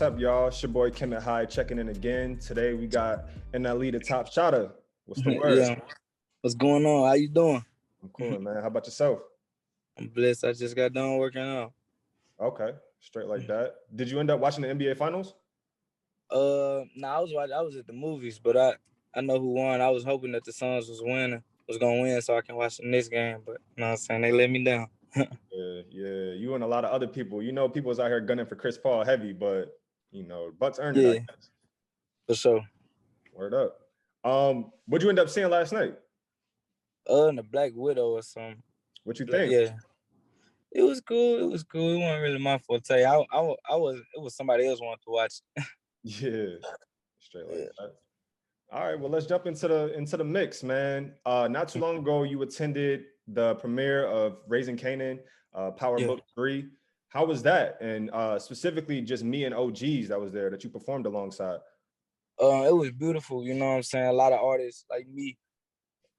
what's up, y'all? It's your boy Kemet High checking in again. Today we got NLE the Top Shotter. What's the word? Yeah. What's going on? How you doing? I'm cool, man. How about yourself? I'm blessed. I just got done working out. Okay, straight like that. Did you end up watching the NBA Finals? I was at the movies, but I know who won. I was hoping that the Suns was gonna win so I can watch the next game, but you know what I'm saying, they let me down. Yeah. You and a lot of other people. You know, people's out here gunning for Chris Paul heavy, but you know, Bucks earned it, I Yeah, guess. for sure. Word up. What'd you end up seeing last night? The Black Widow or something. What you think? Yeah. It was cool. It wasn't really my forte. It was somebody else wanted to watch. Yeah, straight like Yeah. that. All right, well, let's jump into the mix, man. Not too long ago, you attended the premiere of Raising Kanan, Power Yeah. Book 3. How was that? And specifically, just me and OGs that was there that you performed alongside. It was beautiful, you know what I'm saying? A lot of artists like me,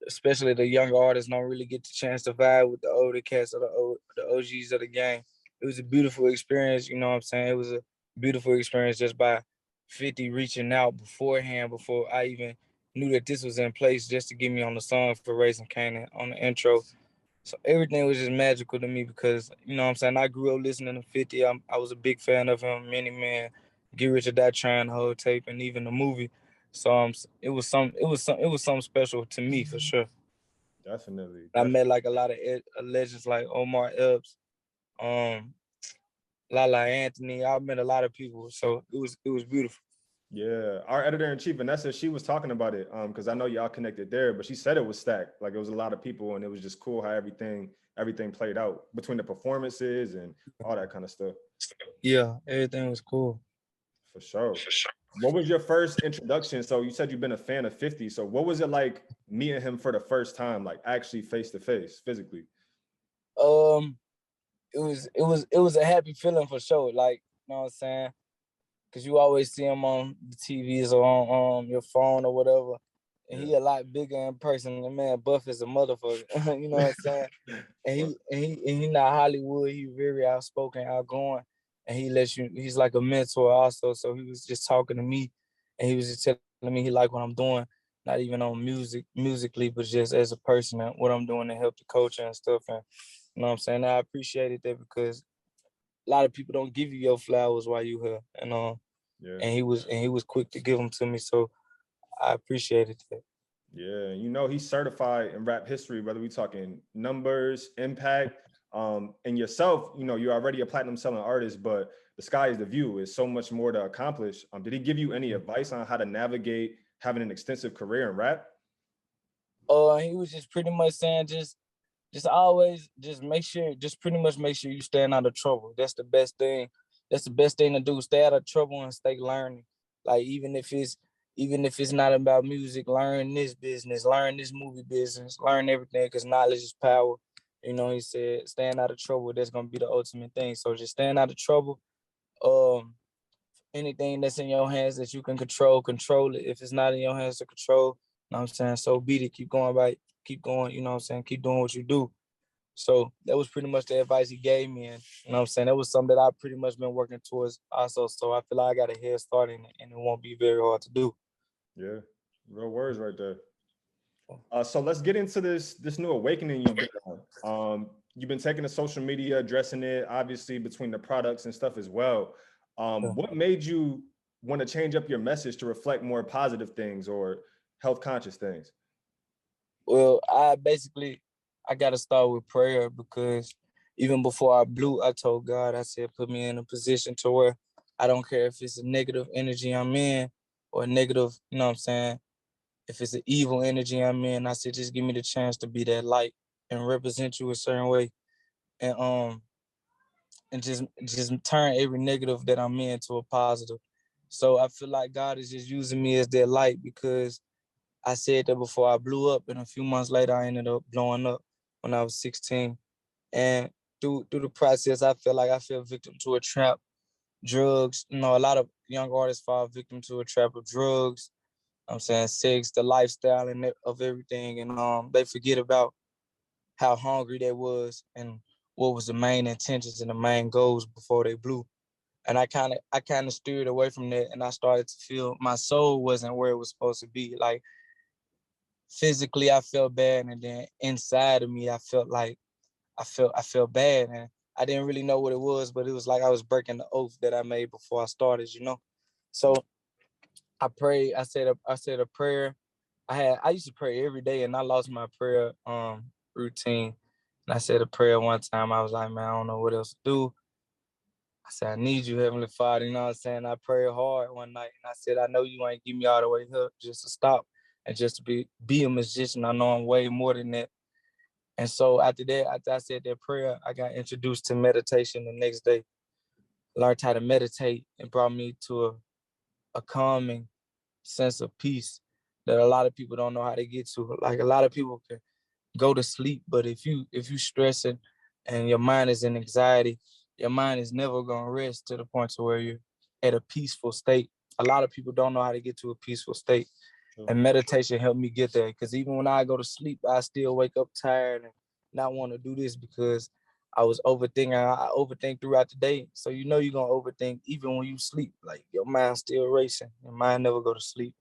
especially the younger artists, don't really get the chance to vibe with the older cats or the OGs of the game. It was a beautiful experience, you know what I'm saying? It was a beautiful experience just by 50 reaching out beforehand, before I even knew that this was in place, just to get me on the song for Raising Canaan on the intro. So everything was just magical to me because, you know what I'm saying, I grew up listening to 50. I was a big fan of him, Many Man, Get Rich or Die Trying, the whole tape, and even the movie. So it was something special to me for sure. Definitely. I met like a lot of legends like Omar Epps, um, Lala Anthony. I met a lot of people, so it was beautiful. Yeah, our editor in chief Vanessa, she was talking about it because I know y'all connected there, but she said it was stacked. Like it was a lot of people, and it was just cool how everything played out between the performances and all that kind of stuff. Yeah, everything was cool. For sure. What was your first introduction? So you said you've been a fan of 50. So what was it like meeting him for the first time, like actually face to face, physically? Um, it was a happy feeling for sure. Like, you know what I'm saying? Because you always see him on the TVs or on your phone or whatever. And Yeah. he a lot bigger in person. The man buff as a motherfucker. You know what I'm saying? And he not Hollywood. He very outspoken, outgoing. And he's like a mentor also. So he was just talking to me and he was just telling me he like what I'm doing. Not even on musically, but just as a person and what I'm doing to help the culture and stuff. And you know what I'm saying? I appreciated that because a lot of people don't give you your flowers while you here. Yeah. And he was quick to give them to me. So I appreciated that. Yeah. You know, he's certified in rap history, whether we talking numbers, impact, and yourself, you know, you're already a platinum selling artist, but the sky is the view. Is so much more to accomplish. Did he give you any advice on how to navigate having an extensive career in rap? He was just pretty much saying just always just pretty much make sure you staying out of trouble. That's the best thing. That's the best thing to do. Stay out of trouble and stay learning. Like even if it's not about music, learn this business, learn this movie business, learn everything because knowledge is power. You know, he said staying out of trouble, that's gonna be the ultimate thing. So just staying out of trouble. Um Anything that's in your hands that you can control it. If it's not in your hands to control, you know what I'm saying, so beat it. Keep going right, keep going, you know what I'm saying, keep doing what you do. So that was pretty much the advice he gave me. And you know what I'm saying, that was something that I pretty much been working towards also. So I feel like I got a head start in it and it won't be very hard to do. Yeah. Real words right there. So let's get into this new awakening you've been on. You've been taking to social media, addressing it, obviously between the products and stuff as well. Yeah. What made you want to change up your message to reflect more positive things or health conscious things? Well, I gotta start with prayer because even before I blew, I told God, I said, put me in a position to where I don't care if it's a negative energy I'm in or a negative, you know what I'm saying? If it's an evil energy I'm in, I said, just give me the chance to be that light and represent you a certain way. And just turn every negative that I'm in to a positive. So I feel like God is just using me as that light because I said that before I blew up, and a few months later I ended up blowing up when I was 16. And through the process, I fell victim to a trap, drugs. You know, a lot of young artists fall victim to a trap of drugs. I'm saying sex, the lifestyle, and of everything, and they forget about how hungry they was and what was the main intentions and the main goals before they blew. And I kind of steered away from that, and I started to feel my soul wasn't where it was supposed to be. Like physically, I felt bad, and then inside of me, I felt like I felt bad, and I didn't really know what it was, but it was like I was breaking the oath that I made before I started, you know. So I prayed. I said a prayer. I used to pray every day, and I lost my prayer routine. And I said a prayer one time. I was like, man, I don't know what else to do. I said, I need you, Heavenly Father. You know what I'm saying? I prayed hard one night, and I said, I know you ain't give me all the way up just to stop and just to be a musician. I know I'm way more than that. And so after that, after I said that prayer, I got introduced to meditation the next day. Learned how to meditate, and brought me to a calming sense of peace that a lot of people don't know how to get to. Like a lot of people can go to sleep, but if you stressing and your mind is in anxiety, your mind is never gonna rest to the point to where you're at a peaceful state. A lot of people don't know how to get to a peaceful state. And meditation helped me get there. Because even when I go to sleep, I still wake up tired and not want to do this because I was overthinking. I overthink throughout the day. So you know you're gonna overthink even when you sleep. Like your mind's still racing. Your mind never go to sleep.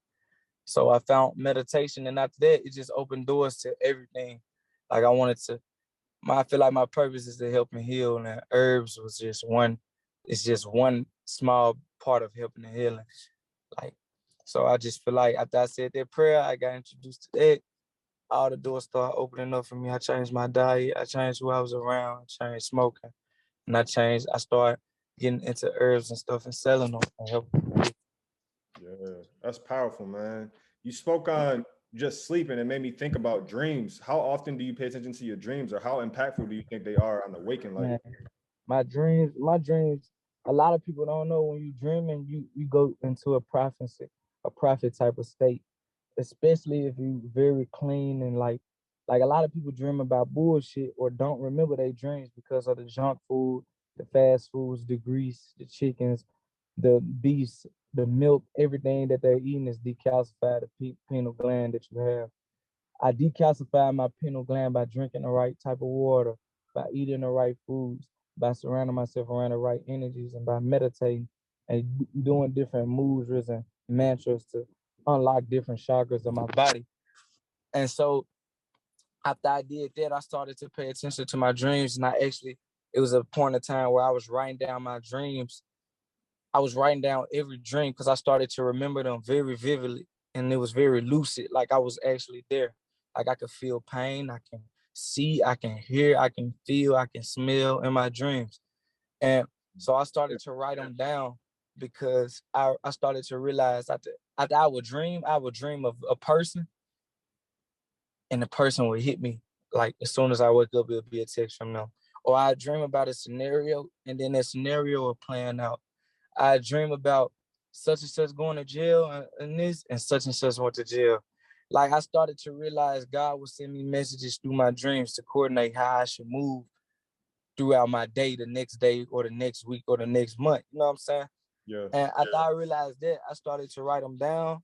So I found meditation, and after that, it just opened doors to everything. Like I feel like my purpose is to help and heal, and herbs was just one. It's just one small part of helping and healing. Like, so I just feel like after I said that prayer, I got introduced to that. All the doors started opening up for me. I changed my diet. I changed who I was around. I changed smoking, and I started getting into herbs and stuff and selling them and helping. Yeah, that's powerful, man. You spoke on just sleeping and made me think about dreams. How often do you pay attention to your dreams, or how impactful do you think they are on the waking life? Man, my dreams. A lot of people don't know when you dreaming, you go into a prophet type of state, especially if you very clean and like a lot of people dream about bullshit or don't remember their dreams because of the junk food, the fast foods, the grease, the chickens, the beefs, the milk, everything that they're eating is decalcified the pineal gland that you have. I decalcify my pineal gland by drinking the right type of water, by eating the right foods, by surrounding myself around the right energies, and by meditating and doing different mudras and mantras to unlock different chakras of my body. And so after I did that, I started to pay attention to my dreams. And it was a point of time where I was writing down my dreams. I was writing down every dream because I started to remember them very vividly. And it was very lucid, like I was actually there. Like I could feel pain, I can see, I can hear, I can feel, I can smell in my dreams. And so I started to write them down because I started to realize after I would dream of a person, and the person would hit me. Like as soon as I wake up, it'll be a text from them. Or I dream about a scenario, and then that scenario will plan out. I dream about such and such going to jail and this, and such went to jail. Like I started to realize God would send me messages through my dreams to coordinate how I should move throughout my day, the next day, or the next week, or the next month. You know what I'm saying? Yeah, And after I realized that, I started to write them down,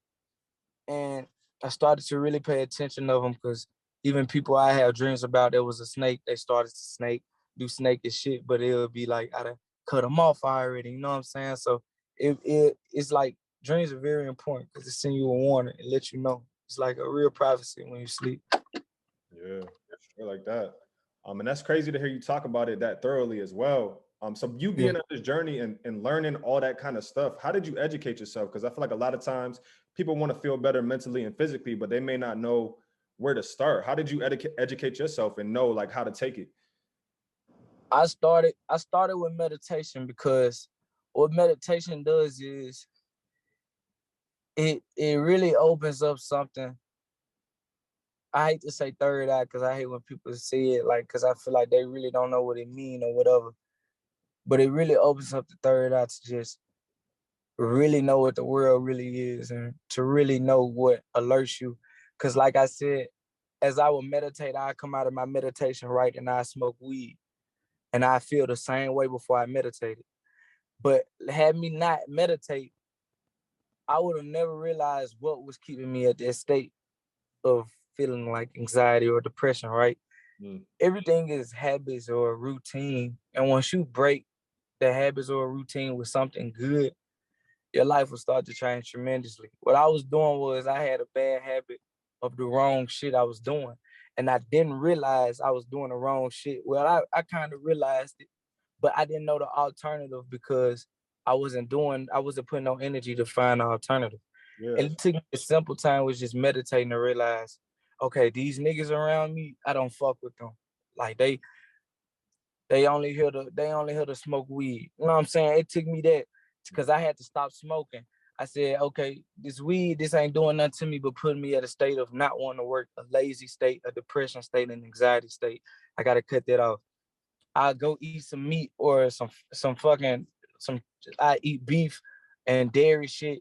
and I started to really pay attention of them because even people I have dreams about, there was a snake, they started to do snakish shit, but it would be like I done cut them off already. You know what I'm saying? So it's like dreams are very important because it send you a warning and let you know. It's like a real privacy when you sleep. yeah, sure, like that. And that's crazy to hear you talk about it that thoroughly as well. So you Yeah. being on this journey and learning all that kind of stuff, how did you educate yourself? Because I feel like a lot of times people want to feel better mentally and physically, but they may not know where to start. How did you educate yourself and know like how to take it? I started with meditation because what meditation does is it really opens up something. I hate to say third eye because I hate when people say it like because I feel like they really don't know what it mean or whatever. But it really opens up the third eye to just really know what the world really is and to really know what alerts you. Cause like I said, as I would meditate, I come out of my meditation right and I smoke weed. And I feel the same way before I meditated. But had me not meditate, I would have never realized what was keeping me at that state of feeling like anxiety or depression, right? Mm, Everything is habits or routine. And once you break the habits or a routine with something good, your life will start to change tremendously. What I was doing was I had a bad habit of the wrong shit I was doing. And I didn't realize I was doing the wrong shit. Well, I kind of realized it, but I didn't know the alternative because I wasn't putting no energy to find an alternative. And Yes. it took me a simple time was just meditating to realize, okay, these niggas around me, I don't fuck with them. Like they only here to smoke weed. You know what I'm saying? It took me that because I had to stop smoking. I said, okay, this weed, this ain't doing nothing to me but putting me at a state of not wanting to work, a lazy state, a depression state, an anxiety state. I gotta cut that off. I'll go eat some meat or some fucking some I eat beef and dairy shit.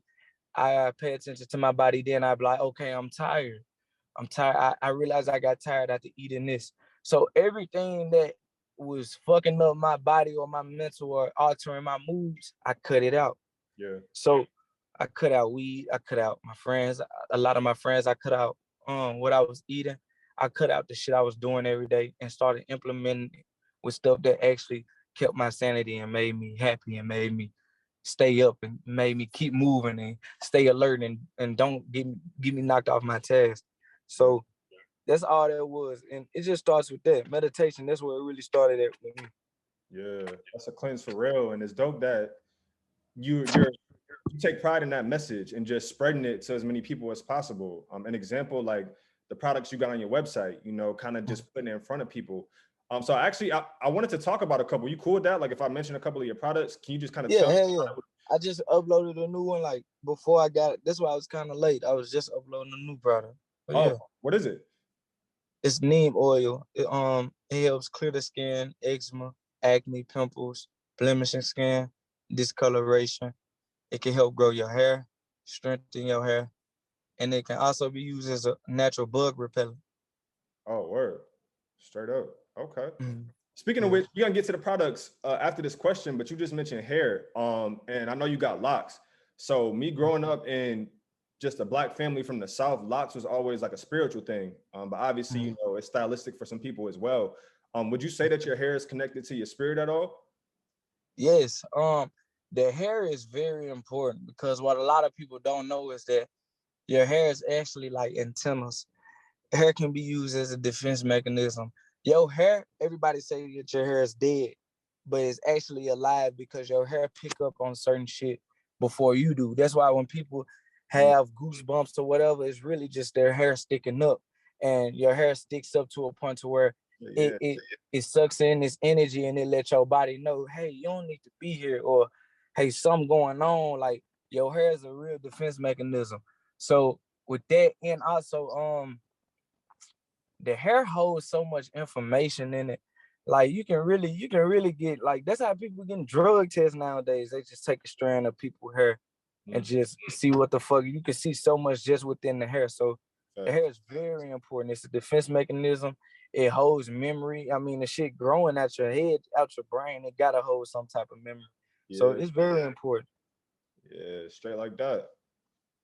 I pay attention to my body, then I be like, okay, I'm tired. I'm tired. I realized I got tired after eating this. So everything that was fucking up my body or my mental or altering my moods, I cut it out. Yeah. So I cut out weed. I cut out my friends. A lot of my friends, I cut out what I was eating. I cut out the shit I was doing every day and started implementing it with stuff that actually kept my sanity and made me happy and made me stay up and made me keep moving and stay alert and don't get me knocked off my task. So that's all that was. And it just starts with that. Meditation, that's where it really started at with me. Yeah. That's a cleanse for real. And it's dope that you take pride in that message and just spreading it to as many people as possible. An example, like the products you got on your website, kind of just putting it in front of people. So actually, I wanted to talk about a couple. You cool with that? Like if I mention a couple of your products, can you just kind of Yeah, tell me? hell yeah. I just uploaded a new one like before I got it. That's why I was kind of late. I was just uploading a new product. But Oh, yeah, what is it? it's neem oil. It helps clear the skin, eczema, acne, pimples, blemishing skin, discoloration. It can help grow your hair, strengthen your hair, and it can also be used as a natural bug repellent. Oh, word. Straight up. Okay. Mm, Speaking of yeah. which, you're gonna get to the products after this question, but you just mentioned hair. And I know you got locks. So me growing up in just a black family from the South, locks was always like a spiritual thing. But obviously, Mm. it's stylistic for some people as well. Would you say that your hair is connected to your spirit at all? Yes. The hair is very important because what a lot of people don't know is that your hair is actually like antennas. Hair can be used as a defense mechanism. Your hair, everybody say that your hair is dead, but it's actually alive because your hair pick up on certain shit before you do. That's why when people Mm, have goosebumps or whatever, it's really just their hair sticking up, and your hair sticks up to a point to where it yeah. it it sucks in this energy and it lets your body know, hey, you don't need to be here, or hey, something going on. Like your hair is a real defense mechanism. So with that, and also the hair holds so much information in it. Like you can really get like that's how people getting drug tests nowadays. They just take a strand of people's hair and Mm, just see what the fuck you can see so much just within the hair. So the hair facts. is very important. It's a defense mechanism. It holds memory. I mean, the shit growing out your head, out your brain, it gotta hold some type of memory. So Yeah, it's very important. yeah, straight like that.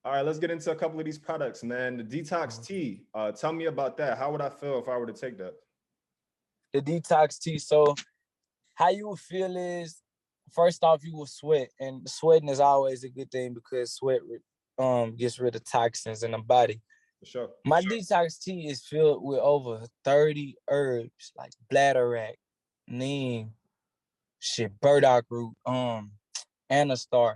All right, let's get into a couple of these products, man. The Detox Mhm. Tea. Tell me about that. How would I feel if I were to take that? The detox tea. So how you will feel is first off you will sweat, and sweating is always a good thing because sweat gets rid of toxins in the body. For sure. My detox tea is filled with over 30 herbs like bladderwrack, neem, shit, burdock root, anastar,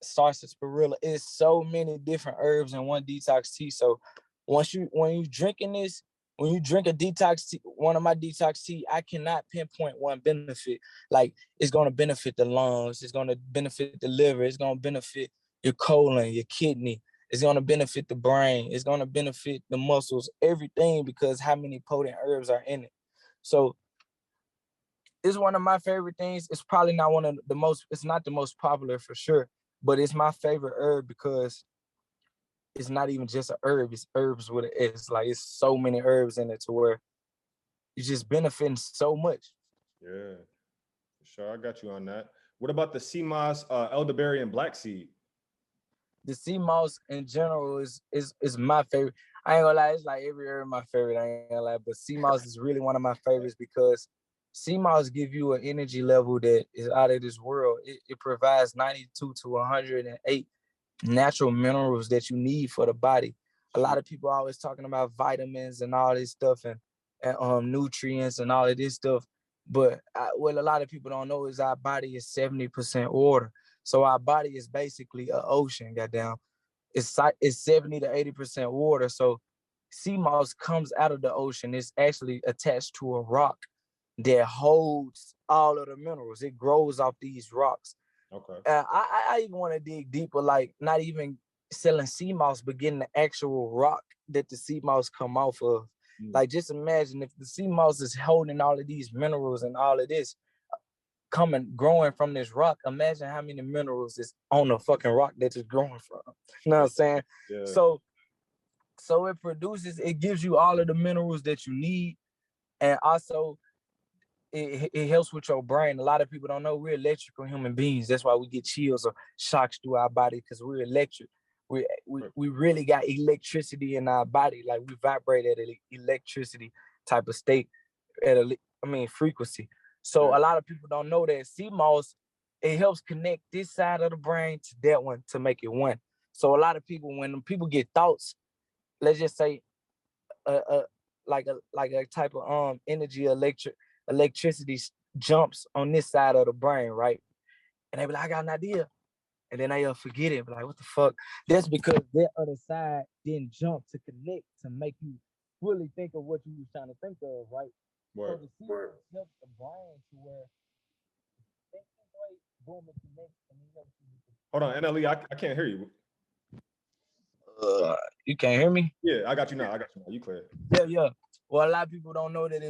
sarsaparilla. It's so many different herbs in one detox tea. So when you drinking this, when you drink a detox tea, one of my detox tea, I cannot pinpoint one benefit. Like it's gonna benefit the lungs, it's gonna benefit the liver, it's gonna benefit your colon, your kidney, it's gonna benefit the brain, it's gonna benefit the muscles, everything because how many potent herbs are in it. So it's one of my favorite things. It's probably not one of the most, it's not the most popular for sure, but it's my favorite herb because it's not even just a herb, it's herbs with it. It's like it's so many herbs in it to where it's just benefiting so much. Yeah, for sure. I got you on that. What about the sea moss, elderberry, and black seed? The sea moss in general is my favorite. I ain't gonna lie, it's like every herb my favorite. I ain't gonna lie, but sea moss is really one of my favorites because sea moss give you an energy level that is out of this world. It provides 92 to 108 natural minerals that you need for the body. A lot of people are always talking about vitamins and all this stuff and nutrients and all of this stuff. But what a lot of people don't know is our body is 70% water. So our body is basically an ocean, goddamn. It's 70 to 80% water. So sea moss comes out of the ocean. It's actually attached to a rock that holds all of the minerals. It grows off these rocks. Okay. I even want to dig deeper, like not even selling sea moss, but getting the actual rock that the sea moss come off of. Like, just imagine if the sea moss is holding all of these minerals and all of this growing from this rock. Imagine how many minerals is on the fucking rock that it's growing from. You know what I'm saying? Yeah. So it gives you all of the minerals that you need, and also it helps with your brain. A lot of people don't know we're electrical human beings. That's why we get chills or shocks through our body, because we're electric. We really got electricity in our body. Like, we vibrate at an electricity type of state, frequency. So a lot of people don't know that sea moss, it helps connect this side of the brain to that one to make it one. So a lot of people, when people get thoughts, let's just say like a type of energy electricity jumps on this side of the brain, right? And they be like, I got an idea. And then they'll forget it. Be like, what the fuck? That's because that other side didn't jump to connect to make you fully think of what you was trying to think of, right? Word. So the sequence helps the brain to where think this way, boom, it connects, and it helps you. Hold on, NLE, I can't hear you. You can't hear me? Yeah, I got you now. You clear. Yeah. Well, a lot of people don't know that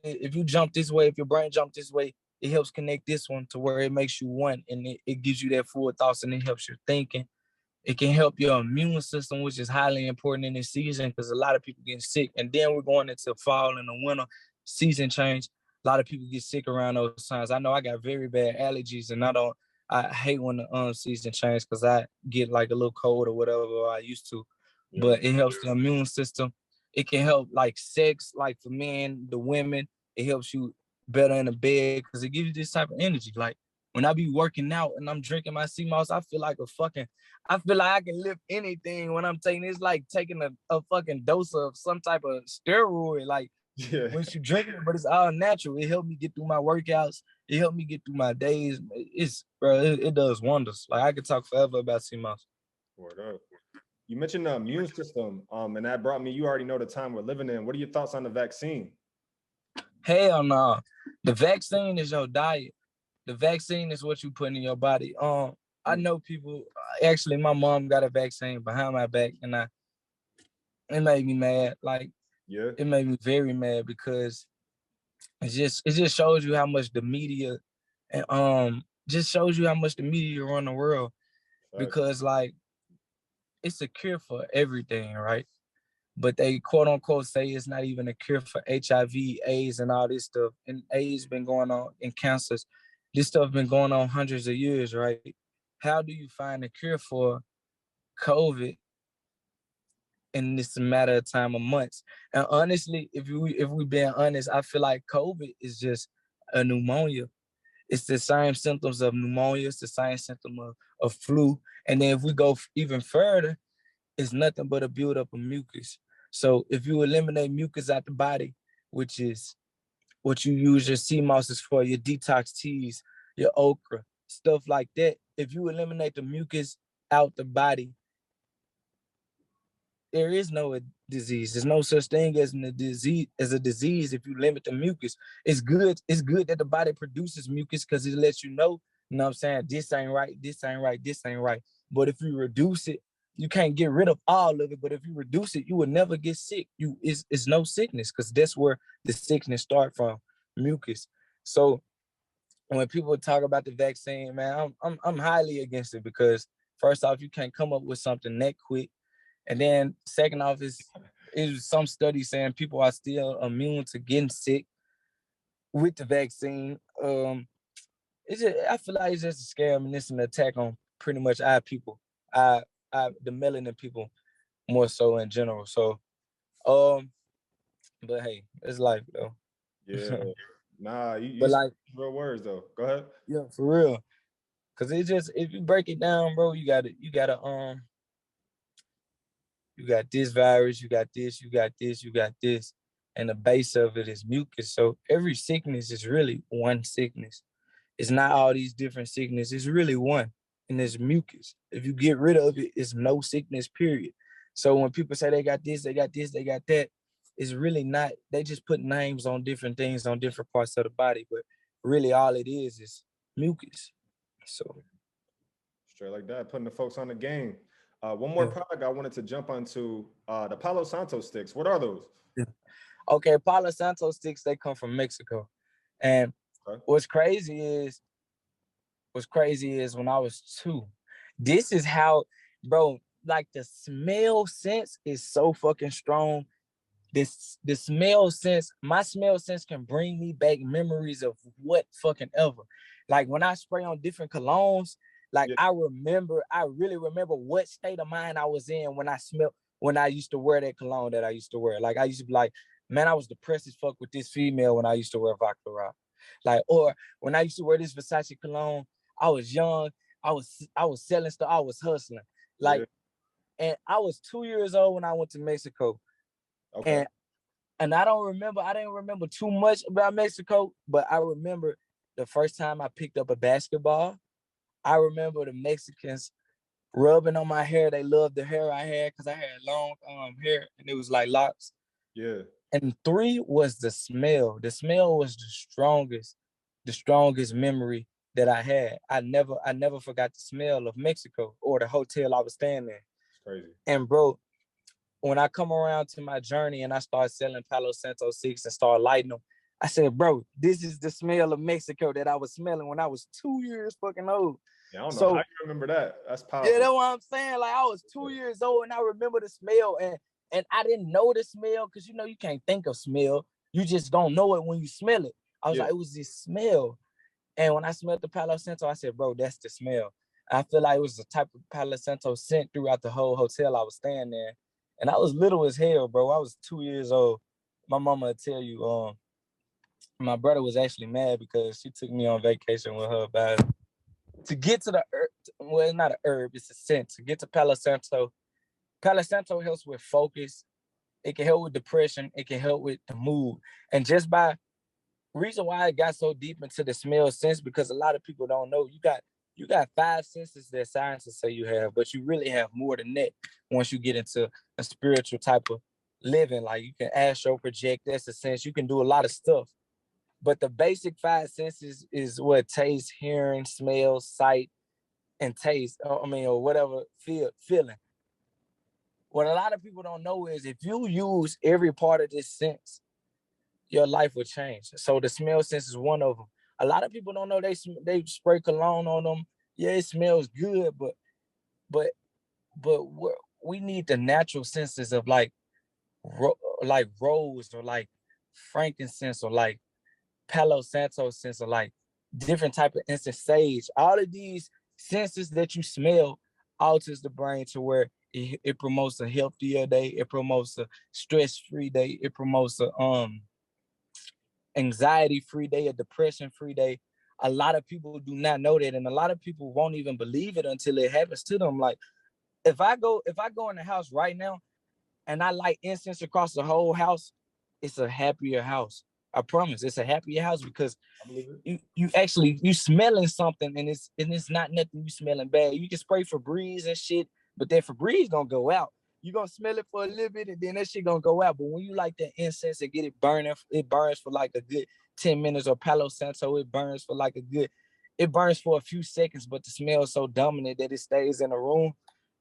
if you jump this way, if your brain jump this way, it helps connect this one to where it makes you one, and it gives you that full thoughts, and it helps your thinking. It can help your immune system, which is highly important in this season because a lot of people get sick. And then we're going into fall and the winter season change. A lot of people get sick around those times. I know I got very bad allergies, and I hate when the season change because I get like a little cold or whatever I used to. Yeah. But it helps the immune system. It can help like sex, like for men, the women. It helps you better in the bed because it gives you this type of energy. Like, when I be working out and I'm drinking my sea moss, I feel like I feel like I can lift anything when I'm taking. It's like taking a fucking dose of some type of steroid. Like, when you drink it, but it's all natural. It helped me get through my workouts. It helped me get through my days. It does wonders. Like, I could talk forever about sea moss. Word up. You mentioned the immune system, and that brought me. You already know the time we're living in. What are your thoughts on the vaccine? Hell no. The vaccine is your diet. The vaccine is what you put in your body. I know people. Actually, my mom got a vaccine behind my back, and it made me mad. Like, it made me very mad because it just shows you how much the media and just shows you how much the media run the world. Because like, it's a cure for everything, right? But they quote unquote say it's not even a cure for HIV, AIDS, and all this stuff. And AIDS been going on, and cancers. This stuff been going on hundreds of years, right? How do you find a cure for COVID in this matter of time of months? And honestly, if we being honest, I feel like COVID is just a pneumonia. It's the same symptoms of pneumonia. It's the same symptom of flu. And then if we go even further, it's nothing but a buildup of mucus. So if you eliminate mucus out the body, which is what you use your sea mosses for, your detox teas, your okra, stuff like that. If you eliminate the mucus out the body, there is no disease. There's no such thing as a disease if you limit the mucus. It's good that the body produces mucus because it lets you know what I'm saying, this ain't right, this ain't right, this ain't right. But if you reduce it, you can't get rid of all of it. But if you reduce it, you will never get sick. It's no sickness because that's where the sickness start from, mucus. So when people talk about the vaccine, man, I'm highly against it because first off, you can't come up with something that quick. And then second off, is some studies saying people are still immune to getting sick with the vaccine. I feel like it's just a scam and it's an attack on pretty much our people, the melanin people more so in general. So, but hey, it's life though. Yeah. Nah, you But speak like, real words though. Go ahead. yeah, for real. Cause it just, if you break it down, bro, you got this virus, you got this, you got this, you got this. And the base of it is mucus. So every sickness is really one sickness. It's not all these different sicknesses. It's really one. And it's mucus. If you get rid of it, it's no sickness, period. So when people say they got this, they got this, they got that, it's really not. They just put names on different things on different parts of the body. But really all it is mucus. So Straight like that, putting the folks on the game. One more yeah. product I wanted to jump onto, the Palo Santo sticks. What are those? Yeah. Okay, Palo Santo sticks, they come from Mexico. And Okay. what's crazy is when I was 2, this is how, bro, like the smell sense is so fucking strong. The smell sense, my smell sense can bring me back memories of what fucking ever. Like when I spray on different colognes, like Yeah. I really remember what state of mind I was in when I used to wear that cologne that I used to wear. Like I used to be like, man, I was depressed as fuck with this female when I used to wear Vodka Rock. Like, or when I used to wear this Versace cologne, I was young, I was selling stuff, I was hustling. Yeah. Like, and I was 2 years old when I went to Mexico. Okay. And I didn't remember too much about Mexico, but I remember the first time I picked up a basketball. I remember the Mexicans rubbing on my hair. They loved the hair I had because I had long hair and it was like locks. Yeah. And 3 was the smell. The smell was the strongest memory that I had. I never forgot the smell of Mexico or the hotel I was staying in. It's crazy. And bro, when I come around to my journey and I start selling Palo Santo 6 and start lighting them, I said, bro, this is the smell of Mexico that I was smelling when I was 2 years fucking old. Yeah, I don't know how So you remember that. That's yeah, powerful. that's what I'm saying. Like I was 2 years old and I remember the smell and I didn't know the smell because you can't think of smell. You just don't know it when you smell it. I was Yeah. like, it was this smell. And when I smelled the Palo Santo, I said, bro, that's the smell. I feel like it was the type of Palo Santo scent throughout the whole hotel I was staying in. And I was little as hell, bro. I was 2 years old. My mama would tell you, my brother was actually mad because she took me on vacation with her about to get to the herb. Well, it's not an herb, it's a scent. To get to Palo Santo, Palo Santo helps with focus. It can help with depression. It can help with the mood. And just by reason why I got so deep into the smell sense, because a lot of people don't know you got 5 senses that scientists say you have, but you really have more than that once you get into a spiritual type of living. Like you can astral project, that's a sense. You can do a lot of stuff. But the basic 5 senses is what taste, hearing, smell, sight, and taste. Or whatever feeling. What a lot of people don't know is if you use every part of this sense, your life will change. So the smell sense is one of them. A lot of people don't know they spray cologne on them. Yeah, it smells good, but we need the natural senses of like like rose or like frankincense or like Palo Santo sense or like different type of incense, sage. All of these senses that you smell alters the brain to where it promotes a healthier day. It promotes a stress-free day. It promotes a anxiety-free day, a depression-free day. A lot of people do not know that, and a lot of people won't even believe it until it happens to them. Like if I go in the house right now and I light incense across the whole house, it's a happier house. I promise, it's a happier house because I believe it. you smelling something and it's not nothing you smelling bad. You can spray Febreze and shit, but that Febreze gonna go out. You gonna smell it for a little bit and then that shit gonna go out. But when you light that incense and get it burning, it burns for like a good 10 minutes, or Palo Santo, it burns for a few seconds, but the smell is so dominant that it stays in the room.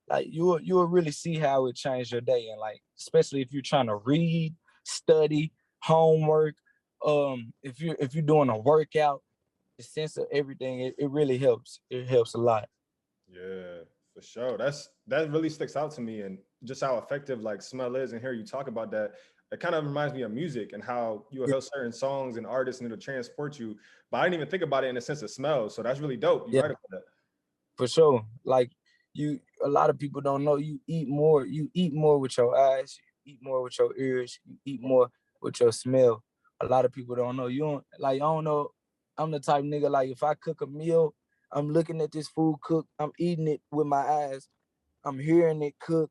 Like you'll really see how it changed your day. And like, especially if you're trying to read, study, homework, if you're doing a workout, the sense of everything, it really helps. It helps a lot. Yeah, for sure. That really sticks out to me, and just how effective like smell is. And hear you talk about that, it kind of reminds me of music and how you will Yeah, hear certain songs and artists and it'll transport you. But I didn't even think about it in the sense of smell. So that's really dope. You're yeah, right about that. for sure. Like a lot of people don't know you eat more with your eyes, you eat more with your ears, you eat more with your smell. a lot of people don't know. You don't like, I don't know. I'm the type of nigga, like, if I cook a meal, I'm looking at this food cook, I'm eating it with my eyes, I'm hearing it cook,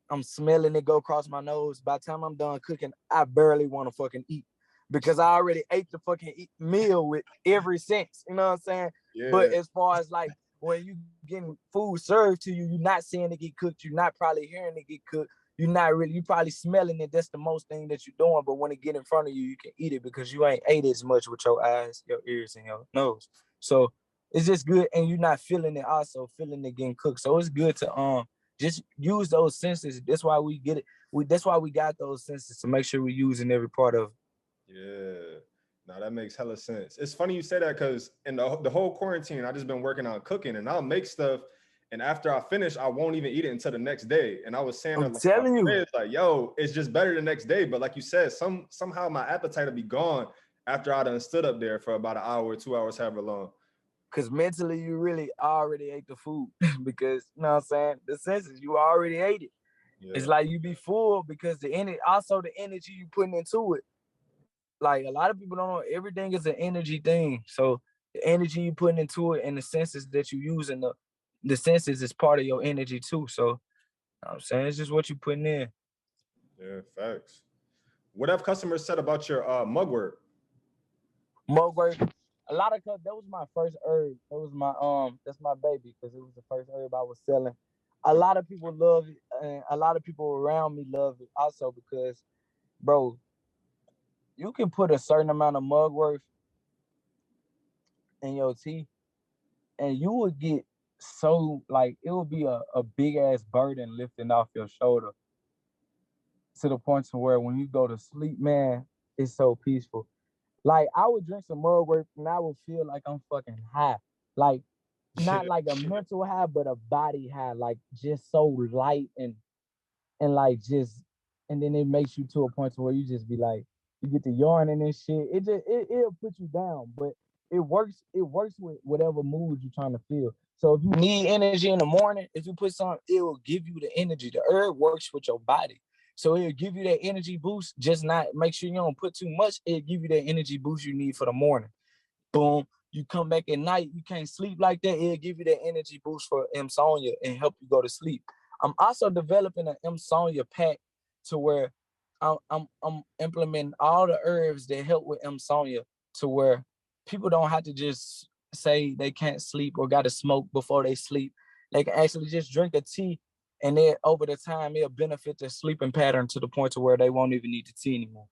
I'm smelling it go across my nose. By the time I'm done cooking, I barely want to fucking eat because I already ate the fucking meal with every sense. You know what I'm saying? Yeah. But as far as like when you getting food served to you, you're not seeing it get cooked. You're not probably hearing it get cooked. You probably smelling it. That's the most thing that you're doing. But when it get in front of you, you can eat it because you ain't ate as much with your eyes, your ears, and your nose. So it's just good. And you're not feeling it also, feeling it getting cooked. So it's good to just use those senses. That's why we get it. That's why we got those senses, to make sure we're using every part of it. Yeah. No, that makes hella sense. It's funny you say that because in the whole quarantine, I just been working on cooking, and I'll make stuff, and after I finish, I won't even eat it until the next day. And I was saying, I'm telling you, it's like, yo, it's just better the next day. But like you said, somehow my appetite will be gone after I done stood up there for about an hour, 2 hours, however long. Because mentally, you really already ate the food because, you know what I'm saying? The senses, you already ate it. Yeah. It's like you be full because the energy you putting into it. Like, a lot of people don't know, everything is an energy thing. So the energy you putting into it and the senses that you use, and the senses is part of your energy too. So, you know what I'm saying, it's just what you putting in. Yeah, facts. What have customers said about your mug work? Mug work, a lot of that was my first herb. That was my that's my baby, because it was the first herb I was selling. A lot of people love it, and a lot of people around me love it also because, bro, you can put a certain amount of mugwort in your tea, and you would get so, like, it would be a big ass burden lifting off your shoulder, to the point to where when you go to sleep, man, it's so peaceful. Like, I would drink some mugwort and I would feel like I'm fucking high. Like, not like a mental high, but a body high, like just so light and like just, and then it makes you to a point to where you just be like, you get to yarning and shit. It'll put you down, but it works with whatever mood you're trying to feel. So if you need energy in the morning, if you put some, it will give you the energy. The herb works with your body. So it'll give you that energy boost. Just not make sure you don't put too much. It'll give you that energy boost you need for the morning. Boom. You come back at night, you can't sleep like that. It'll give you that energy boost for insomnia and help you go to sleep. I'm also developing an insomnia pack to where I'm implementing all the herbs that help with insomnia, to where people don't have to just say they can't sleep or got to smoke before they sleep. They can actually just drink a tea, and then over the time it'll benefit their sleeping pattern to the point to where they won't even need the tea anymore.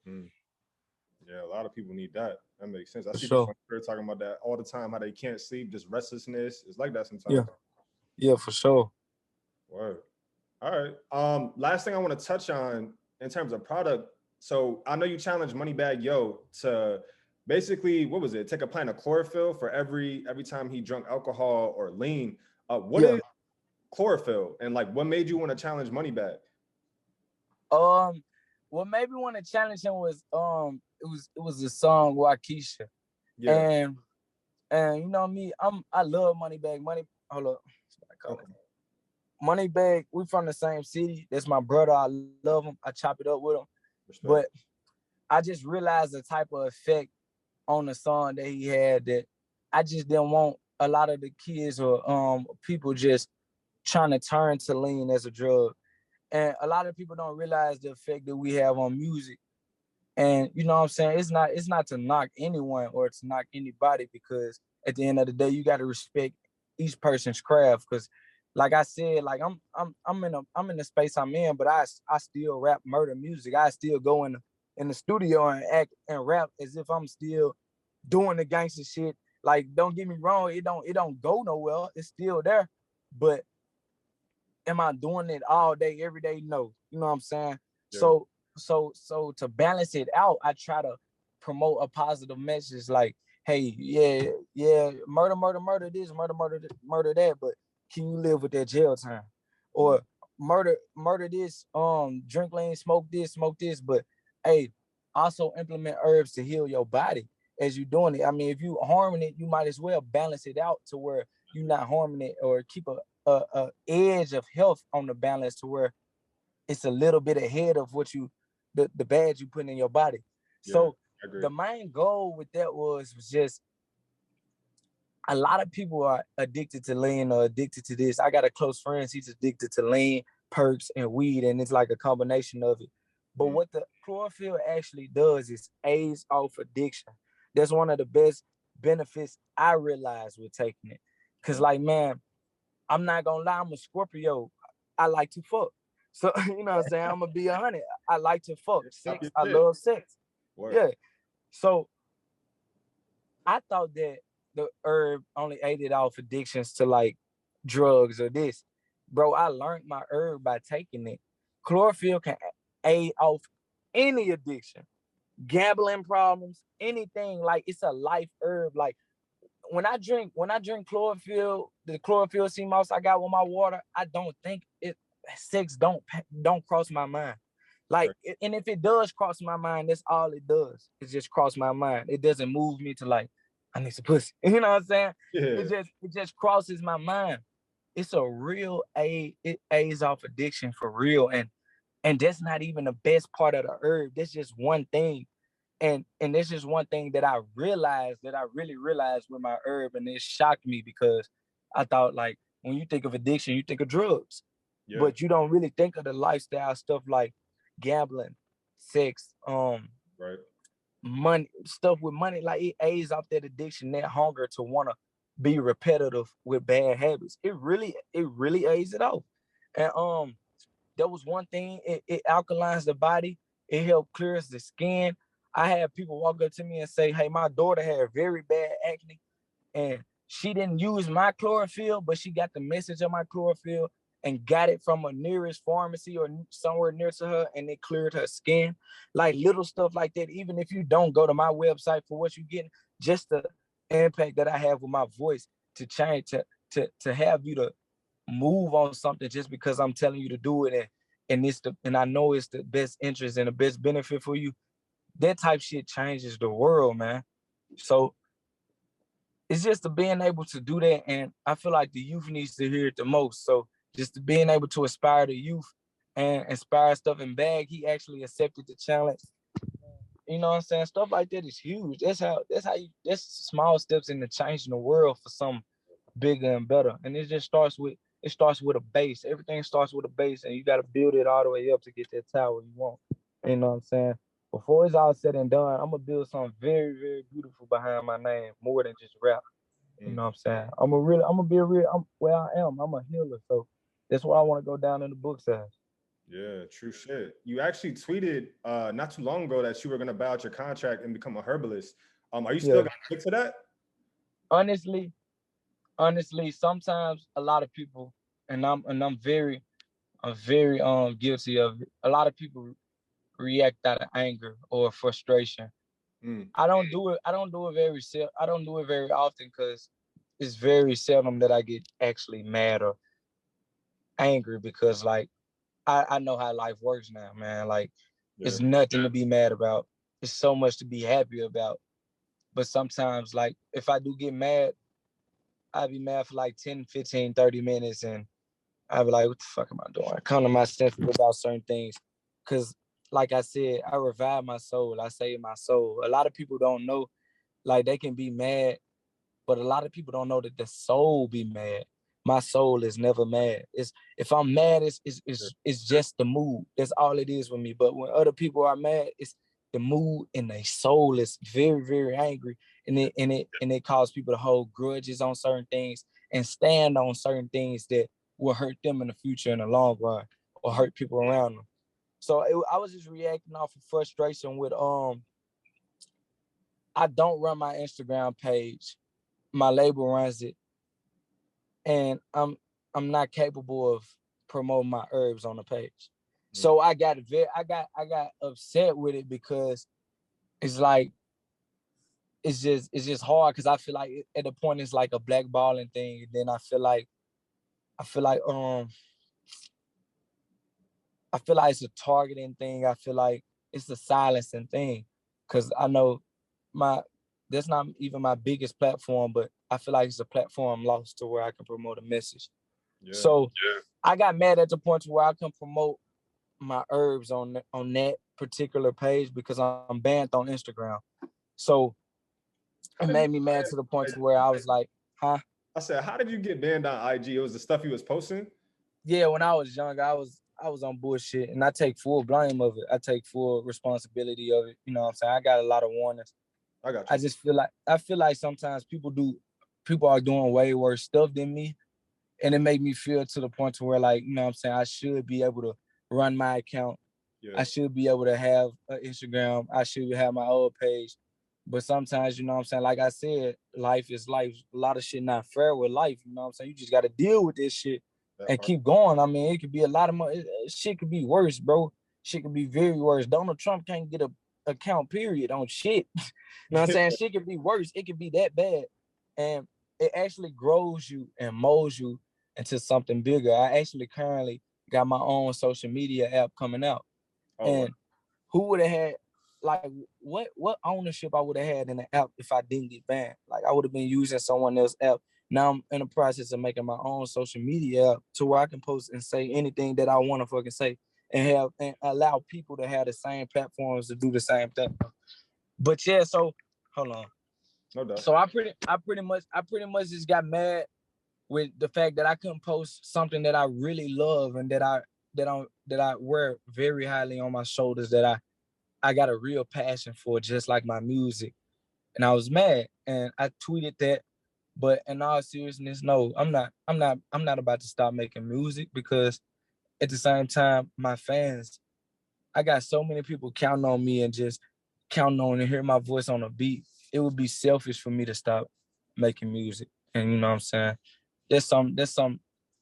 Yeah, a lot of people need that. That makes sense. I see sure. people talking about that all the time, how they can't sleep, just restlessness. It's like that sometimes. Yeah, for sure. Word. All right. Last thing I want to touch on in terms of product. So I know you challenged Moneybagg Yo to basically, what was it? Take a pint of chlorophyll for every time he drank alcohol or lean. What is chlorophyll, and like what made you want to challenge Moneybagg? What made me want to challenge him was it was a song with Keisha. Yeah. And you know me, I love Moneybagg. Hold up. Okay. Moneybagg, we from the same city. That's my brother. I love him. I chop it up with him. Respect. But I just realized the type of effect on the song that he had, that I just didn't want a lot of the kids or people just trying to turn to lean as a drug. And a lot of people don't realize the effect that we have on music. And you know what I'm saying? It's not to knock anyone or to knock anybody, because at the end of the day, you got to respect each person's craft. Because like I said, like I'm in the space I'm in, but I still rap murder music. I still go in the studio and act and rap as if I'm still doing the gangster shit. Like, don't get me wrong, it don't go nowhere. It's still there. But am I doing it all day, every day? No. You know what I'm saying? Yeah. So to balance it out, I try to promote a positive message, like, hey, yeah, murder this, murder that, but can you live with that jail time? Or murder this, drink lean, smoke this, but hey, also implement herbs to heal your body as you're doing it. I mean, if you harming it, you might as well balance it out to where you're not harming it, or keep a edge of health on the balance to where it's a little bit ahead of what the bad you put in your body. Yeah. So the main goal with that was just, a lot of people are addicted to lean or addicted to this. I got a close friend, he's addicted to lean, perks, and weed, and it's like a combination of it. But what the chlorophyll actually does is aids off addiction. That's one of the best benefits I realized with taking it. Cause like, man, I'm not gonna lie, I'm a Scorpio. I like to fuck. So, you know what I'm saying? I'm gonna be 100. I like to fuck. Sex, I love sex. Word. Yeah. So I thought that the herb only aided off addictions to like drugs or this. Bro, I learned my herb by taking it. Chlorophyll can aid off any addiction, gambling problems, anything. Like, it's a life herb. Like, when I drink chlorophyll, the chlorophyll sea moss I got with my water, I don't think sex don't cross my mind. Like, and if it does cross my mind, that's all it does. It just cross my mind. It doesn't move me to like, I need some pussy. You know what I'm saying? Yeah. It just crosses my mind. It's a real aid. It aids off addiction for real. And that's not even the best part of the herb. That's just one thing. And that's just one thing that I realized, that I really realized with my herb, and it shocked me because I thought, like, when you think of addiction, you think of drugs. Yeah. But you don't really think of the lifestyle stuff like gambling, sex, money, stuff with money. Like, it aids off that addiction, that hunger to want to be repetitive with bad habits. It really aids it off. And that was one thing. It alkalines the body. It helps clears the skin. I had people walk up to me and say, hey, my daughter had very bad acne, and she didn't use my chlorophyll, but she got the message of my chlorophyll and got it from a nearest pharmacy or somewhere near to her, and it cleared her skin. Like, little stuff like that. Even if you don't go to my website for what you're getting, just the impact that I have with my voice to change, to have you to move on something just because I'm telling you to do it, and I know it's the best interest and the best benefit for you. That type shit changes the world, man. So it's just to being able to do that, and I feel like the youth needs to hear it the most. So just to being able to inspire the youth and inspire stuff. And Bag, he actually accepted the challenge. You know what I'm saying? Stuff like that is huge. That's small steps into changing the world for something bigger and better. And it starts with a base. Everything starts with a base, and you got to build it all the way up to get that tower you want. You know what I'm saying? Before it's all said and done, I'm gonna build something very, very beautiful behind my name, more than just rap. You know what I'm saying? I'm a healer. So that's why I want to go down in the book size. Yeah, true shit. You actually tweeted not too long ago that you were gonna buy out your contract and become a herbalist. Are you still gonna stick to that? Honestly, sometimes a lot of people, and I'm very guilty of it. A lot of people react out of anger or frustration. I don't do it very often, because it's very seldom that I get actually mad or angry, because like I know how life works now, man. Like, it's nothing to be mad about. It's so much to be happy about. But sometimes, like, if I do get mad, I'll be mad for like 10, 15, 30 minutes, and I'll be like, what the fuck am I doing? I come to my senses about certain things. Because, like I said, I revive my soul. I save my soul. A lot of people don't know, like, they can be mad, but a lot of people don't know that the soul be mad. My soul is never mad. If I'm mad, it's just the mood. That's all it is with me. But when other people are mad, it's the mood, and their soul is very, very angry. And it causes people to hold grudges on certain things and stand on certain things that will hurt them in the future in the long run, or hurt people around them. So I was just reacting off of frustration with I don't run my Instagram page. My label runs it, and I'm not capable of promoting my herbs on the page. So I got upset with it, because it's like it's just hard, because I feel like at the point it's like a blackballing thing. And then I feel like it's a targeting thing. I feel like it's a silencing thing, because I know that's not even my biggest platform, but I feel like it's a platform lost to where I can promote a message. So I got mad at the point to where I can promote my herbs on that particular page because I'm banned on Instagram. So How it did you made me mad get to the point banned? to where I was like, huh? I said, how did you get banned on IG? It was the stuff you was posting? Yeah, when I was young, I was on bullshit, and I take full blame of it. I take full responsibility of it. You know what I'm saying? I got a lot of warnings. I got I you. just feel like sometimes people are doing way worse stuff than me, and it made me feel to the point to where, like, you know what I'm saying, I should be able to run my account. Yeah. I should be able to have an Instagram. I should have my old page. But sometimes, you know what I'm saying, like I said, life is life. A lot of shit not fair with life. You know what I'm saying? You just got to deal with this shit That and part. keep going. I mean, it could be a lot of money. Shit could be worse, bro. Shit could be very worse. Donald Trump can't get a account period on shit. You know what I'm saying? Shit could be worse. It could be that bad. And it actually grows you and molds you into something bigger. I actually currently got my own social media app coming out. Oh, wow. And who would have had, like, what ownership I would have had in the app if I didn't get banned? Like, I would have been using someone else's app. Now I'm in the process of making my own social media app to where I can post and say anything that I want to fucking say and allow people to have the same platforms to do the same thing. But yeah, so hold on. No doubt. So I pretty much just got mad with the fact that I couldn't post something that I really love and that I wear very highly on my shoulders, that I got a real passion for, just like my music. And I was mad and I tweeted that. But in all seriousness, no, I'm not about to stop making music, because at the same time, my fans, I got so many people counting on me and just counting on to hear my voice on a beat. It would be selfish for me to stop making music. And you know what I'm saying? There's some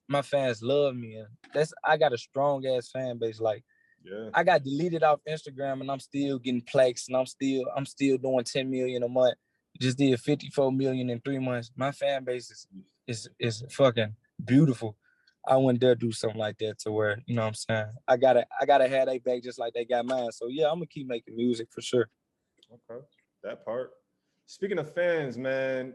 my fans love me, and I got a strong ass fan base. Like, Yeah. I got deleted off Instagram and I'm still getting plaques, and I'm still doing 10 million a month. Just did 54 million in 3 months. My fan base is fucking beautiful. I wouldn't dare do something like that to where, you know what I'm saying? I gotta have they back just like they got mine. So yeah, I'm gonna keep making music for sure. Okay. That part. Speaking of fans, man,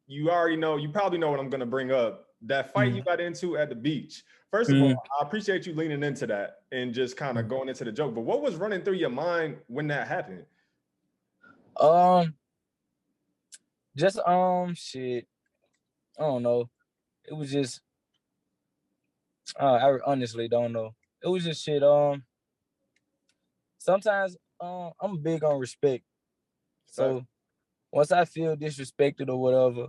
you already know, you probably know what I'm going to bring up. That fight you Mm, got into at the beach. First of all, mm, I appreciate you leaning into that and just kind of mm. going into the joke. But what was running through your mind when that happened? Um, just shit. I don't know. It was just I honestly don't know. It was just shit. Sometimes I'm big on respect. Fact. So once I feel disrespected or whatever,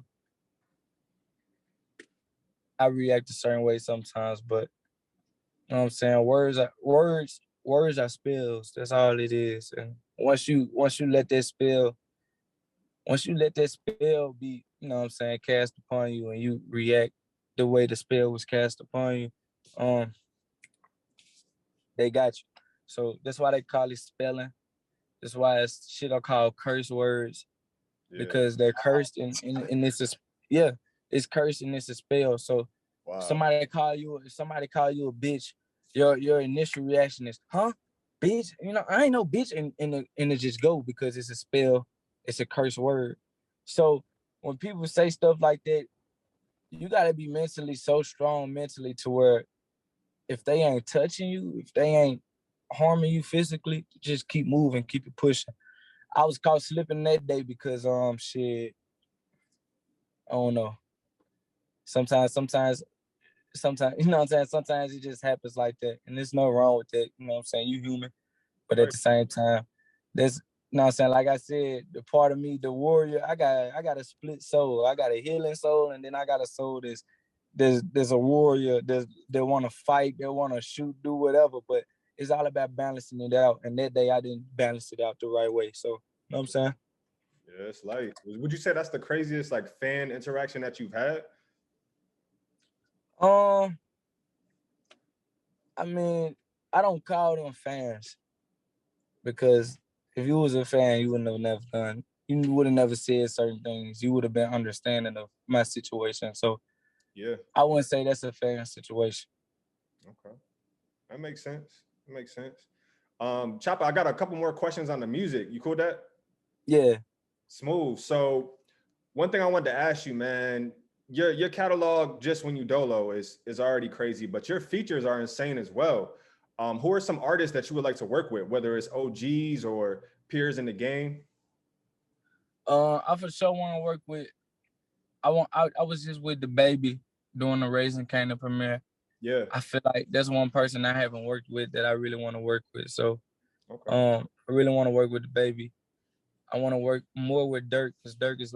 I react a certain way sometimes. But you know what I'm saying? Words are spells. That's all it is. And once you let that spell be, you know what I'm saying, cast upon you, and you react the way the spell was cast upon you, um, they got you. So that's why they call it spelling. That's why it's shit are called curse words, Yeah. because they're cursed and it's yeah, it's cursed and it's a spell. So Wow. if somebody call you a bitch, your initial reaction is, huh? Bitch? You know, I ain't no bitch, and it just go because it's a spell, it's a curse word. So when people say stuff like that, you gotta be mentally so strong mentally to where if they ain't touching you, if they ain't harming you physically, just keep moving, keep it pushing. I was caught slipping that day because shit, I don't know. Sometimes, you know what I'm saying? Sometimes it just happens like that. And there's no wrong with that. You know what I'm saying? You human. But at Right. the same time, there's, you know what I'm saying? Like I said, the part of me, the warrior, I got a split soul. I got a healing soul, and then I got a soul there's a warrior that wanna fight, that wanna shoot, do whatever, but it's all about balancing it out. And that day I didn't balance it out the right way. So, you know what I'm saying? Yeah, it's like, would you say that's the craziest like fan interaction that you've had? Um, I mean, I don't call them fans, because if you was a fan, you wouldn't have never done. You would have never said certain things. You would have been understanding of my situation. So Yeah. I wouldn't say that's a fan situation. Okay. That makes sense. That makes sense. Choppa, I got a couple more questions on the music. You cool with that? Yeah. Smooth. So one thing I wanted to ask you, man, your catalog just when you dolo is already crazy, but your features are insane as well. who are some artists that you would like to work with, whether it's OGs or peers in the game? I for sure want to work with. I was just with the baby doing the Raising Canaan premiere. Yeah. I feel like that's one person I haven't worked with that I really want to work with. So, Okay. I really want to work with the baby. I want to work more with Dirk because Dirk is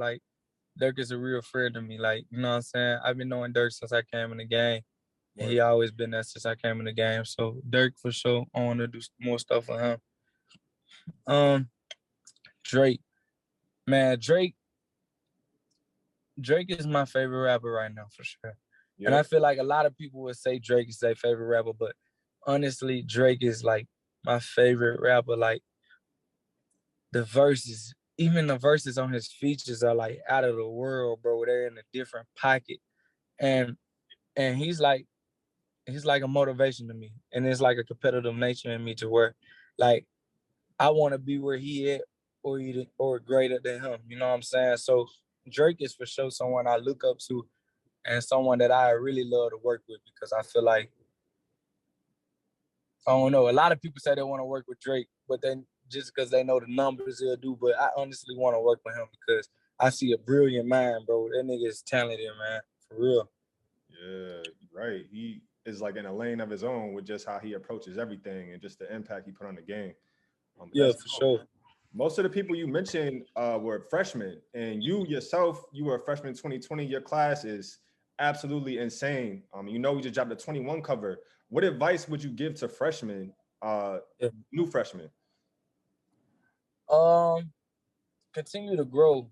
a real friend to me. Like, you know what I'm saying? I've been knowing Dirk since I came in the game. And he always been there since I came in the game. So Dirk for sure. I want to do more stuff with him. Drake. Man, Drake is my favorite rapper right now for sure. Yeah. And I feel like a lot of people would say Drake is their favorite rapper, but honestly, Drake is like my favorite rapper. Like the verses, even the verses on his features are like out of the world, bro. They're in a different pocket. And he's like a motivation to me. And it's like a competitive nature in me to where like I want to be where he at or greater than him. You know what I'm saying? So Drake is for sure someone I look up to and someone that I really love to work with because I feel like, I don't know, a lot of people say they want to work with Drake, but then just because they know the numbers he'll do, but I honestly want to work with him because I see a brilliant mind, bro. That nigga is talented, man, for real. Yeah, right. He is like in a lane of his own with just how he approaches everything and just the impact he put on the game. Yeah, for sure. Most of the people you mentioned were freshmen, and you yourself, you were a freshman in 2020. Your class is absolutely insane. You know, we just dropped a 21 cover. What advice would you give to freshmen, new freshmen? Continue to grow,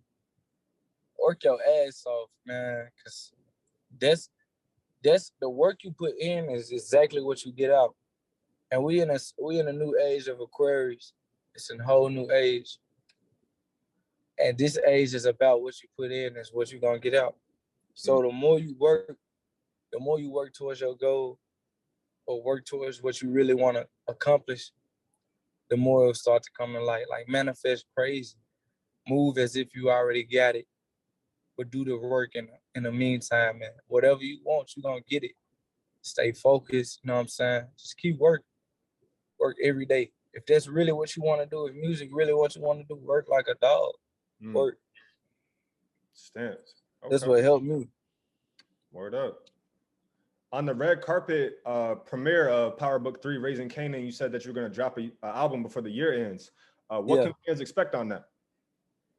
work your ass off, man, because that's the work you put in is exactly what you get out. And we in a new age of Aquarius. It's a whole new age. And this age is about what you put in is what you're gonna get out. So the more you work towards your goal or work towards what you really want to accomplish, the more it'll start to come in light. Like manifest crazy. Move as if you already got it, but do the work in the meantime, man. Whatever you want, you're gonna get it. Stay focused, you know what I'm saying? Just keep working. Work every day. If that's really what you want to do, if music really what you want to do, work like a dog. Work. Stamps. Okay. That's what helped me. Word up. On the red carpet premiere of Power Book 3, Raising Canaan, you said that you're going to drop an album before the year ends. What can fans expect on that?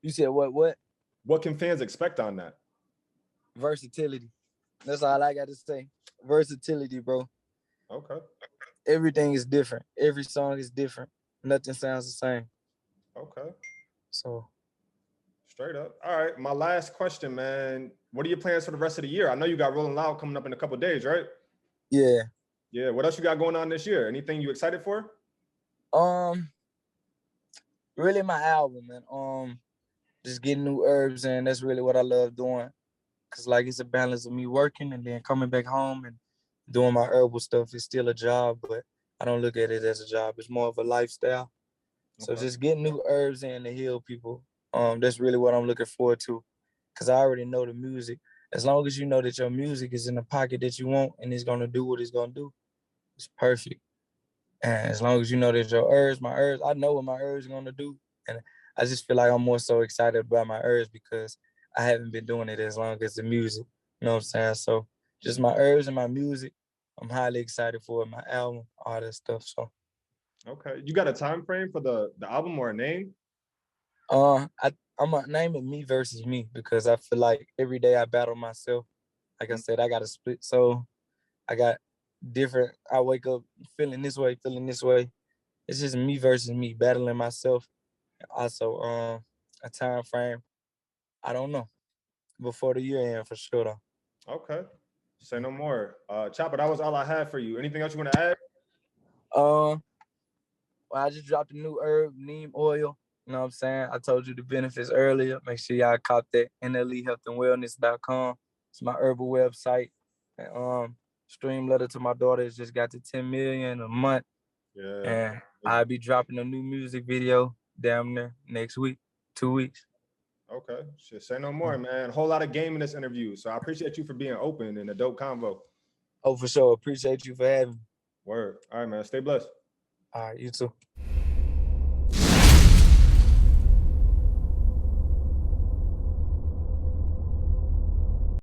You said what? What can fans expect on that? Versatility. That's all I got to say. Versatility, bro. Okay. Everything is different. Every song is different. Nothing sounds the same. Okay. So. Straight up. All right. My last question, man. What are your plans for the rest of the year? I know you got Rolling Loud coming up in a couple of days, right? Yeah. Yeah. What else you got going on this year? Anything you excited for? Really my album, man. Just getting new herbs in. That's really what I love doing. Cause like it's a balance of me working and then coming back home and doing my herbal stuff. It's still a job, but I don't look at it as a job. It's more of a lifestyle. So just getting new herbs in to heal people. That's really what I'm looking forward to. Cause I already know the music. As long as you know that your music is in the pocket that you want and it's gonna do what it's gonna do, it's perfect. And as long as you know that my herbs, I know what my herbs are gonna do. And I just feel like I'm more so excited about my herbs because I haven't been doing it as long as the music. You know what I'm saying? So just my herbs and my music, I'm highly excited for it, my album, all that stuff. So okay. You got a time frame for the album or a name? I'm gonna name it Me Versus Me because I feel like every day I battle myself. Like I said, I got a split soul. I got different, I wake up feeling this way, feeling this way. It's just me versus me, battling myself. Also, a time frame, I don't know. Before the year end for sure though. Okay. Say no more. Choppa, that was all I had for you. Anything else you want to add? Well, I just dropped a new herb, neem oil. You know what I'm saying? I told you the benefits earlier. Make sure y'all cop that NLEHealthAndWellness.com. It's my herbal website. And, stream letter to my daughter has just got to 10 million a month. Yeah. And I'll be dropping a new music video down there next week, 2 weeks. Okay. Shit, say no more, man. A whole lot of game in this interview. So I appreciate you for being open and a dope convo. Oh, for sure. Appreciate you for having me. Word. All right, man. Stay blessed. All right, you too.